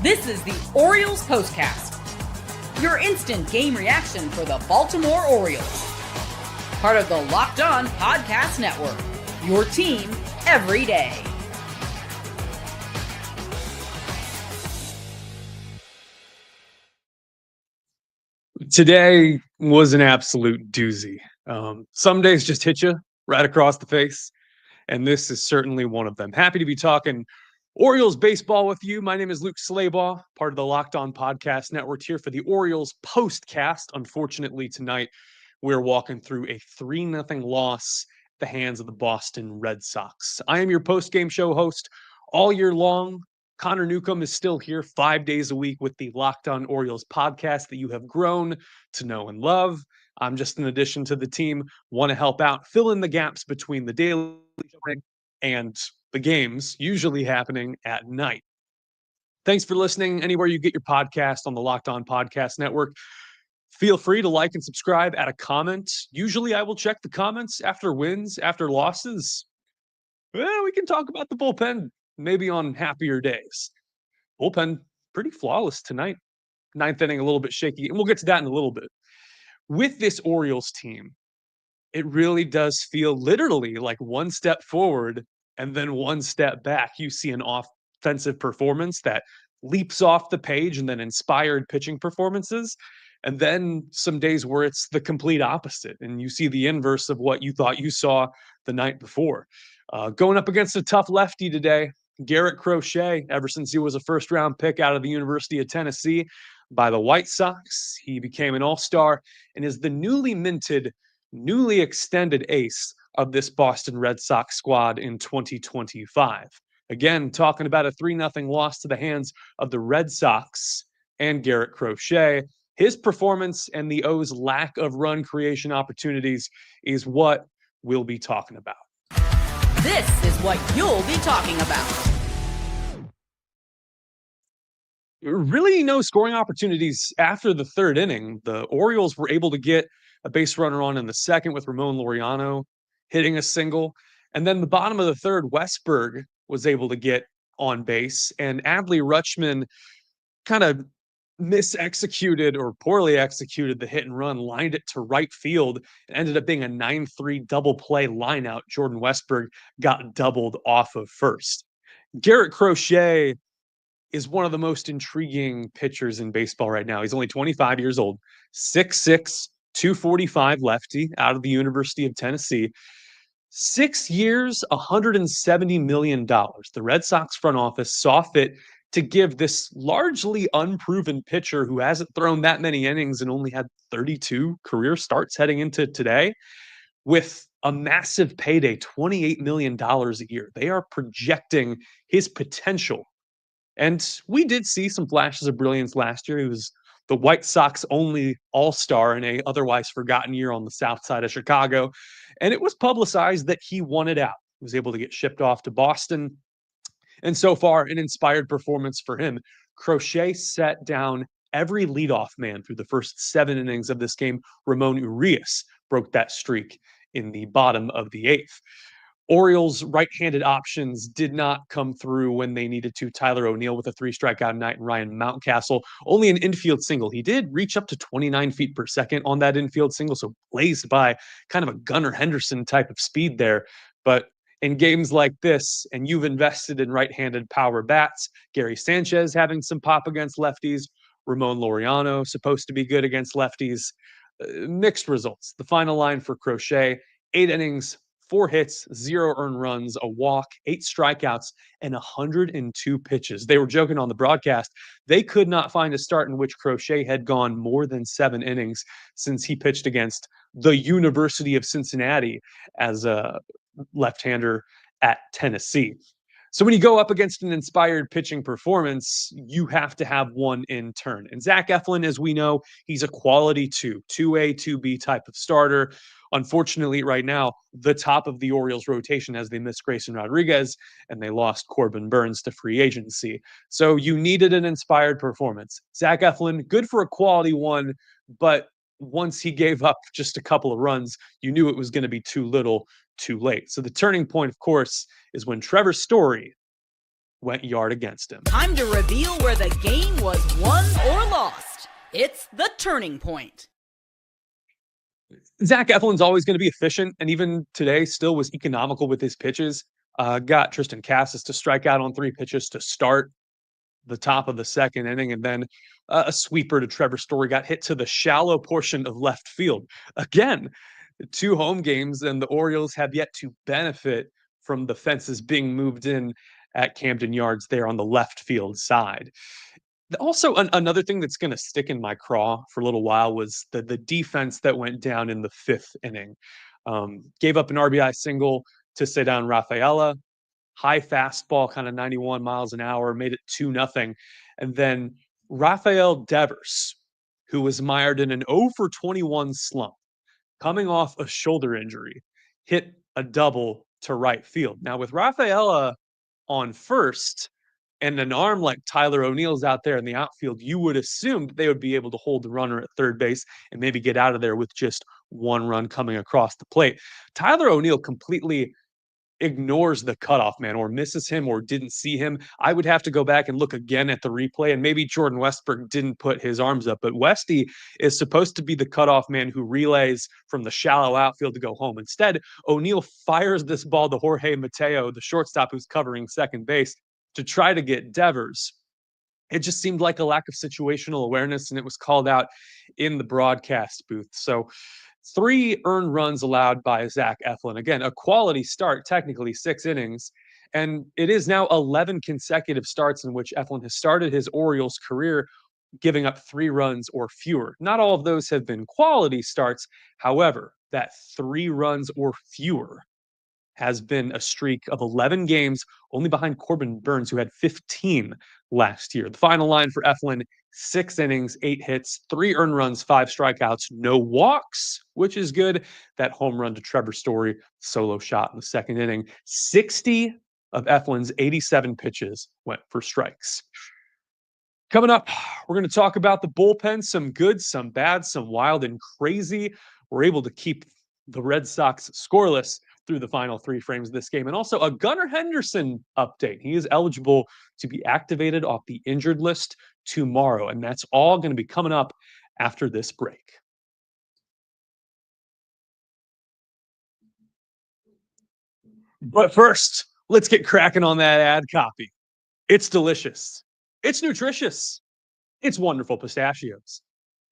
This is the Orioles Postcast, your instant game reaction for the Baltimore Orioles. Part of the Locked On Podcast Network, your team every day. Today was an absolute doozy. Some days just hit you right across the face, and this is certainly one of them. Happy to be talking Orioles baseball with you. My name is Luke Slaybaugh, part of the Locked On Podcast Network, here for the Orioles Postcast. Unfortunately, tonight we're walking through a 3-0 loss at the hands of the Boston Red Sox. I am your post-game show host all year long. Connor Newcomb is still here 5 days a week with the Locked On Orioles podcast that you have grown to know and love. I'm just an addition to the team, want to help out, fill in the gaps between the daily and the games usually happening at night. Thanks for listening anywhere you get your podcast on the Locked On Podcast Network. Feel free to like and subscribe, add a comment. Usually I will check the comments after wins, after losses. Well, we can talk about the bullpen maybe on happier days. Bullpen pretty flawless tonight. Ninth inning a little bit shaky, and we'll get to that in a little bit. With this Orioles team, it really does feel literally like one step forward and then one step back. You see an offensive performance that leaps off the page and then inspired pitching performances. And then some days where it's the complete opposite. And you see the inverse of what you thought you saw the night before. Going up against a tough lefty today, Garrett Crochet, ever since he was a first-round pick out of the University of Tennessee by the White Sox. He became an all-star and is the newly minted, newly extended ace of this Boston Red Sox squad in 2025. Again, talking about a 3-0 loss to the hands of the Red Sox and Garrett Crochet. His performance and the O's lack of run creation opportunities is what we'll be talking about. This is what you'll be talking about. Really no scoring opportunities after the third inning. The Orioles were able to get a base runner on in the second with Ramon Laureano hitting a single. And then the bottom of the third, Westberg was able to get on base. And Adley Rutschman kind of misexecuted or poorly executed the hit and run, lined it to right field, and ended up being a 9-3 double play line out. Jordan Westberg got doubled off of first. Garrett Crochet is one of the most intriguing pitchers in baseball right now. He's only 25 years old, 6'6", 245 lefty out of the University of Tennessee. 6 years, $170 million. The Red Sox front office saw fit to give this largely unproven pitcher who hasn't thrown that many innings and only had 32 career starts heading into today with a massive payday, $28 million a year. They are projecting his potential. And we did see some flashes of brilliance last year. He was the White Sox only all-star in a otherwise forgotten year on the south side of Chicago. And it was publicized that he wanted out. He was able to get shipped off to Boston. And so far, an inspired performance for him. Crochet sat down every leadoff man through the first 7 innings of this game. Ramon Urias broke that streak in the bottom of the 8th. Orioles' right-handed options did not come through when they needed to. Tyler O'Neill with a 3-strikeout night and Ryan Mountcastle only an infield single. He did reach up to 29 feet per second on that infield single, so blazed by kind of a Gunnar Henderson type of speed there. But in games like this, and you've invested in right-handed power bats, Gary Sanchez having some pop against lefties, Ramon Laureano supposed to be good against lefties, mixed results. The final line for Crochet, 8 innings, 4 hits, 0 earned runs, a walk, 8 strikeouts, and 102 pitches. They were joking on the broadcast. They could not find a start in which Crochet had gone more than 7 innings since he pitched against the University of Cincinnati as a left-hander at Tennessee. So when you go up against an inspired pitching performance, you have to have one in turn. And Zach Eflin, as we know, he's a quality 2A, 2B type of starter. Unfortunately, right now, the top of the Orioles rotation as they missed Grayson Rodriguez and they lost Corbin Burns to free agency. So you needed an inspired performance. Zach Eflin, good for a quality 1, but once he gave up just a couple of runs, you knew it was going to be too little, too late. So the turning point, of course, is when Trevor Story went yard against him. Time to reveal where the game was won or lost. It's the turning point. Zach Eflin's always going to be efficient, and even today still was economical with his pitches. Got Tristan Cassis to strike out on 3 pitches to start the top of the second inning, and then a sweeper to Trevor Story got hit to the shallow portion of left field. Again, 2 home games, and the Orioles have yet to benefit from the fences being moved in at Camden Yards there on the left field side. Also, another thing that's going to stick in my craw for a little while was the defense that went down in the 5th inning. Gave up an RBI single to Ceddanne Rafaela, high fastball, kind of 91 miles an hour, made it 2-0. And then Rafael Devers, who was mired in an 0 for 21 slump, coming off a shoulder injury, hit a double to right field. Now, with Rafaela on first and an arm like Tyler O'Neill's out there in the outfield, you would assume that they would be able to hold the runner at third base and maybe get out of there with just 1 run coming across the plate. Tyler O'Neill completely ignores the cutoff man or misses him or didn't see him. I would have to go back and look again at the replay, and maybe Jordan Westberg didn't put his arms up, but Westy is supposed to be the cutoff man who relays from the shallow outfield to go home. Instead, O'Neill fires this ball to Jorge Mateo, the shortstop who's covering second base, to try to get Devers. It just seemed like a lack of situational awareness, and it was called out in the broadcast booth. So 3 earned runs allowed by Zach Eflin. Again, a quality start, technically 6 innings. And it is now 11 consecutive starts in which Eflin has started his Orioles career giving up 3 runs or fewer. Not all of those have been quality starts. However, that 3 runs or fewer has been a streak of 11 games, only behind Corbin Burns, who had 15 last year. The final line for Eflin: 6 innings, 8 hits, 3 earned runs, 5 strikeouts, no walks, which is good. That home run to Trevor Story, solo shot in the second inning. 60 of Eflin's 87 pitches went for strikes. Coming up, we're going to talk about the bullpen, some good, some bad, some wild and crazy. We're able to keep the Red Sox scoreless through the final 3 frames of this game. And also a Gunnar Henderson update. He is eligible to be activated off the injured list tomorrow. And that's all going to be coming up after this break. But first, let's get cracking on that ad copy. It's delicious. It's nutritious. It's Wonderful Pistachios.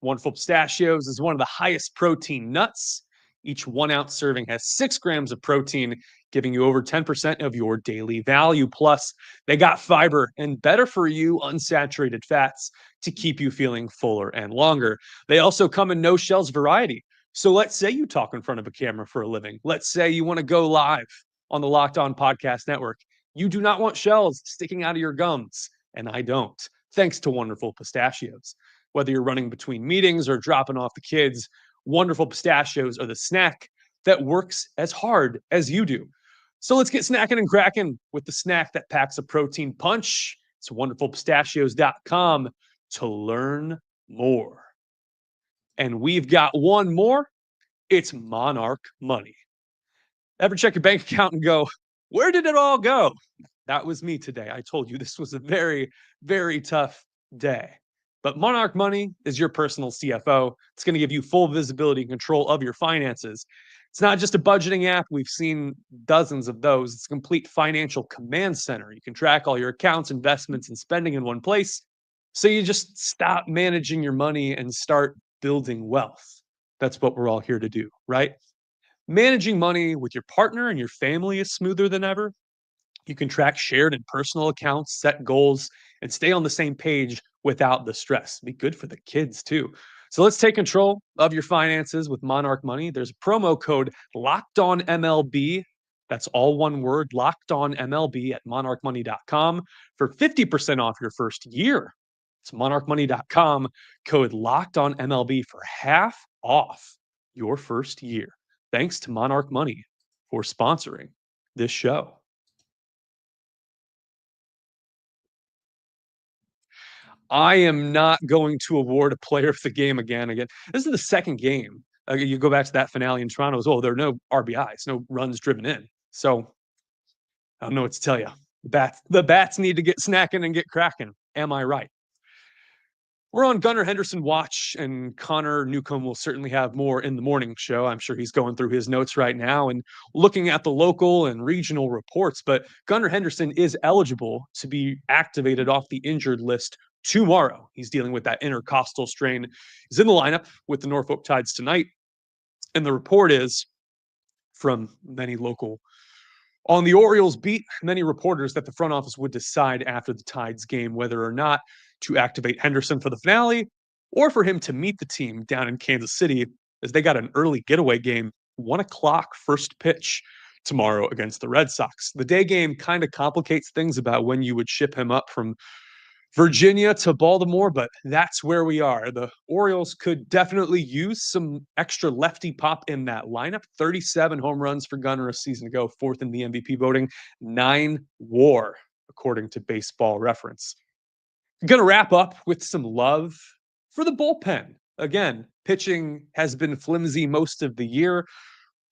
Wonderful Pistachios is one of the highest protein nuts. Each 1 ounce serving has 6 grams of protein, giving you over 10% of your daily value. Plus, they got fiber and better for you unsaturated fats to keep you feeling fuller and longer. They also come in no shells variety. So let's say you talk in front of a camera for a living. Let's say you want to go live on the Locked On Podcast Network. You do not want shells sticking out of your gums, and I don't, thanks to Wonderful Pistachios. Whether you're running between meetings or dropping off the kids, Wonderful Pistachios are the snack that works as hard as you do. So let's get snacking and cracking with the snack that packs a protein punch. It's wonderfulpistachios.com to learn more. And we've got one more. It's Monarch Money. Ever check your bank account and go, where did it all go? That was me today. I told you this was a very, very tough day. But Monarch Money is your personal CFO. It's going to give you full visibility and control of your finances. It's not just a budgeting app. We've seen dozens of those. It's a complete financial command center. You can track all your accounts, investments, and spending in one place. So you just stop managing your money and start building wealth. That's what we're all here to do, right? Managing money with your partner and your family is smoother than ever. You can track shared and personal accounts, set goals, and stay on the same page without the stress. Be good for the kids too. So let's take control of your finances with Monarch Money. There's a promo code LOCKEDONMLB. That's all one word, LOCKEDONMLB at monarchmoney.com for 50% off your first year. It's monarchmoney.com, code LOCKEDONMLB for half off your first year. Thanks to Monarch Money for sponsoring this show. I am not going to award a player of the game again. This is the second game. You go back to that finale in Toronto as well. There are no RBIs, no runs driven in. So I don't know what to tell you. The bats need to get snacking and get cracking. Am I right? We're on Gunnar Henderson watch, and Connor Newcomb will certainly have more in the morning show. I'm sure he's going through his notes right now and looking at the local and regional reports. But Gunnar Henderson is eligible to be activated off the injured list tomorrow. He's dealing with that intercostal strain. He's in the lineup with the Norfolk Tides tonight. And the report is from many local on the Orioles beat, many reporters that the front office would decide after the Tides game whether or not to activate Henderson for the finale or for him to meet the team down in Kansas City, as they got an early getaway game, 1:00 first pitch tomorrow against the Red Sox. The day game kind of complicates things about when you would ship him up from Virginia to Baltimore, but that's where we are. The Orioles could definitely use some extra lefty pop in that lineup. 37 home runs for Gunnar a season ago, fourth in the MVP voting, 9 WAR, according to Baseball Reference. I'm going to wrap up with some love for the bullpen. Again, pitching has been flimsy most of the year.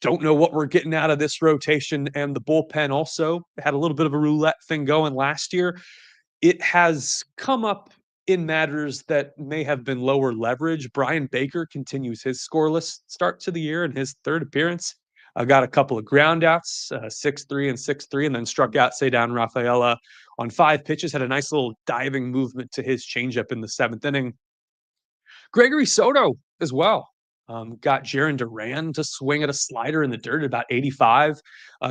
Don't know what we're getting out of this rotation, and the bullpen also had a little bit of a roulette thing going last year. It has come up in matters that may have been lower leverage. Brian Baker continues his scoreless start to the year in his third appearance. Got a couple of groundouts, 6-3 and 6-3, and then struck out Ceddanne Rafaela on 5 pitches, had a nice little diving movement to his changeup in the 7th inning. Gregory Soto as well. Got Jaron Duran to swing at a slider in the dirt at about 85.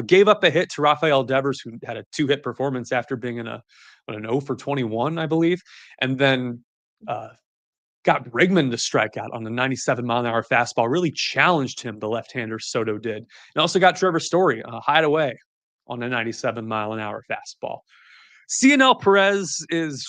Gave up a hit to Rafael Devers, who had a 2-hit performance after being in an 0 for 21, I believe. And then got Bregman to strike out on a 97-mile-an-hour fastball. Really challenged him, the left-hander Soto did. And also got Trevor Story hideaway on a 97-mile-an-hour fastball. Cionel Perez is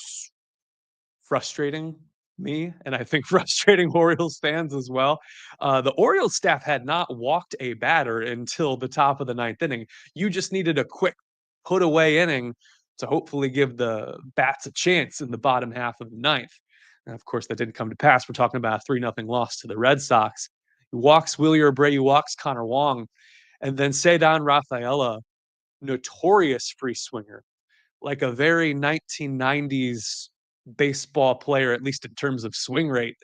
frustrating me, and I think frustrating Orioles fans as well. The Orioles staff had not walked a batter until the top of the 9th inning. You just needed a quick put-away inning to hopefully give the bats a chance in the bottom half of the 9th. And of course, that didn't come to pass. We're talking about a 3-0 loss to the Red Sox. He walks Willie Abreu, walks Connor Wong, and then Ceddanne Rafaela, notorious free swinger, like a very 1990s baseball player, at least in terms of swing rate.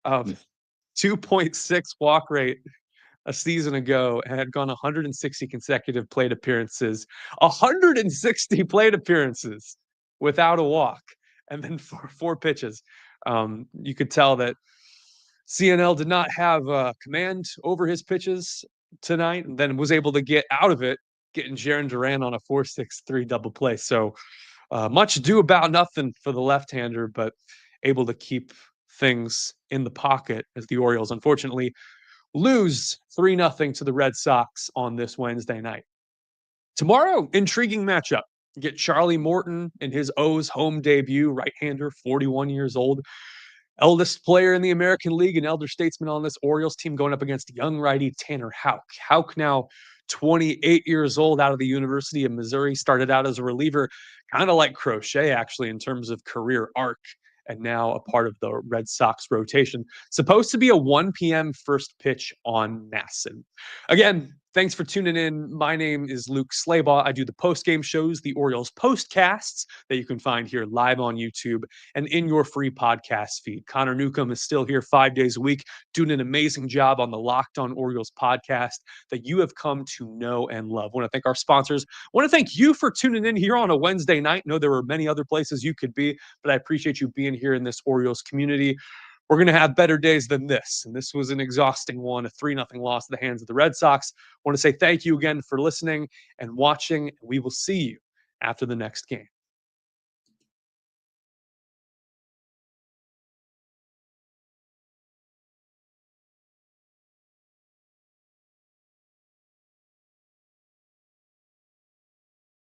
2.6 walk rate a season ago, and had gone 160 consecutive plate appearances, 160 plate appearances without a walk, and then 4 pitches. You could tell that CNL did not have command over his pitches tonight, and then was able to get out of it, getting Jaron Duran on a 4-6-3 double play. So much ado about nothing for the left-hander, but able to keep things in the pocket as the Orioles unfortunately lose 3-0 to the Red Sox on this Wednesday night. Tomorrow, intriguing matchup. You get Charlie Morton in his O's home debut, right-hander, 41 years old. Eldest player in the American League, an elder statesman on this Orioles team, going up against young righty Tanner Houck. Houck now 28 years old, out of the University of Missouri, started out as a reliever, kind of like Crochet, actually, in terms of career arc, and now a part of the Red Sox rotation. Supposed to be a 1 p.m. first pitch on Masson. Again, thanks for tuning in. My name is Luke Slaybaugh. I do the post-game shows, the Orioles Postcasts, that you can find here live on YouTube and in your free podcast feed. Connor Newcomb is still here 5 days a week, doing an amazing job on the Locked On Orioles podcast that you have come to know and love. I want to thank our sponsors. I want to thank you for tuning in here on a Wednesday night. I know there were many other places you could be, but I appreciate you being here in this Orioles community. We're going to have better days than this. And this was an exhausting one, a 3-0 loss at the hands of the Red Sox. I want to say thank you again for listening and watching. We will see you after the next game.